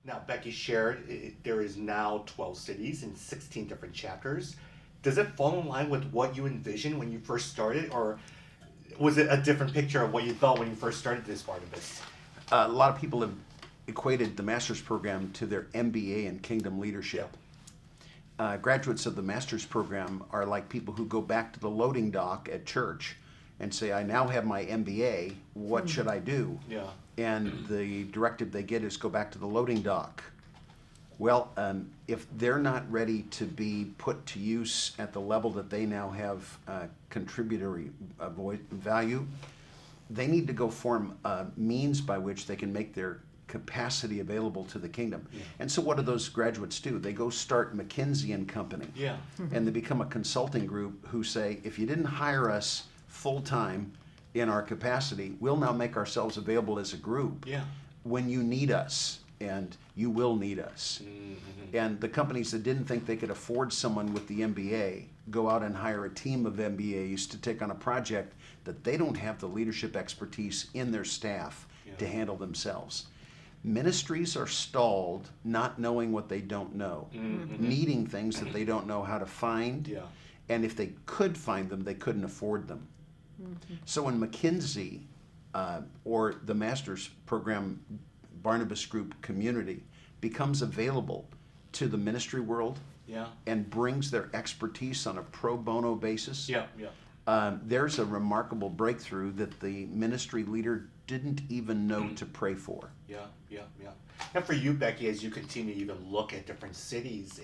Now, Becky shared there is now 12 cities and 16 different chapters. Does it fall in line with what you envisioned when you first started, or was it a different picture of what you thought when you first started this Barnabas? A lot of people have equated the master's program to their MBA in kingdom leadership. Graduates of the master's program are like people who go back to the loading dock at church and say, I now have my MBA, what should I do? Yeah. And the directive they get is go back to the loading dock. Well, if they're not ready to be put to use at the level that they now have contributory value, they need to go form a means by which they can make their capacity available to the kingdom. Yeah. And so what do those graduates do? They go start McKinsey and Company. Yeah. And they become a consulting group who say, if you didn't hire us full-time in our capacity, we'll now make ourselves available as a group Yeah. when you need us, and you will need us. Mm-hmm. And the companies that didn't think they could afford someone with the MBA go out and hire a team of MBAs to take on a project that they don't have the leadership expertise in their staff to handle themselves. Ministries are stalled not knowing what they don't know, needing things that they don't know how to find, Yeah. and if they could find them, they couldn't afford them. So when McKinsey or the master's program Barnabas Group community becomes available to the ministry world Yeah. and brings their expertise on a pro bono basis, Yeah. Yeah. there's a remarkable breakthrough that the ministry leader didn't even know to pray for. Yeah. Yeah. Yeah. And for you, Becky, as you continue to even look at different cities,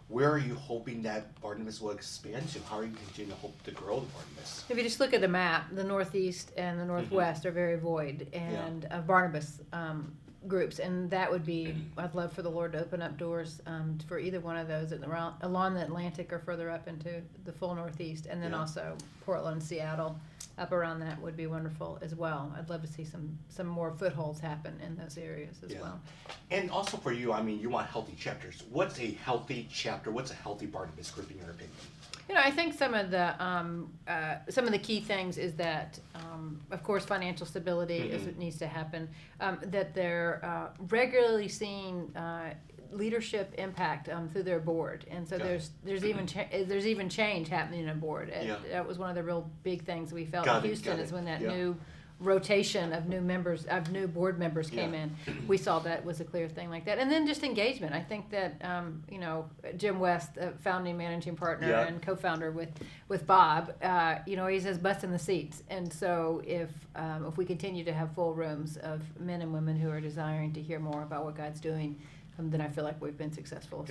where are you hoping that Barnabas will expand to? How are you continuing to hope to grow the Barnabas? If you just look at the map, the Northeast and the Northwest are very void and of Barnabas groups, and that would be, I'd love for the Lord to open up doors for either one of those along the Atlantic or further up into the full Northeast, and then also Portland, Seattle, up around that would be wonderful as well. I'd love to see some more footholds happen in those areas as well. And also for you, I mean, you want healthy chapters. What's a healthy chapter? What's a healthy Barnabas group in your opinion? I think some of the key things is that, of course, financial stability is what needs to happen. That they're regularly seeing leadership impact through their board, and so there's even change happening in a board. That was one of the real big things we felt in Houston is when that new rotation of new board members came in. We saw that was a clear thing like that, and then just engagement. I think that Jim West, founding managing partner and co-founder with Bob, he says butts in the seats, and so if we continue to have full rooms of men and women who are desiring to hear more about what God's doing, then I feel like we've been successful.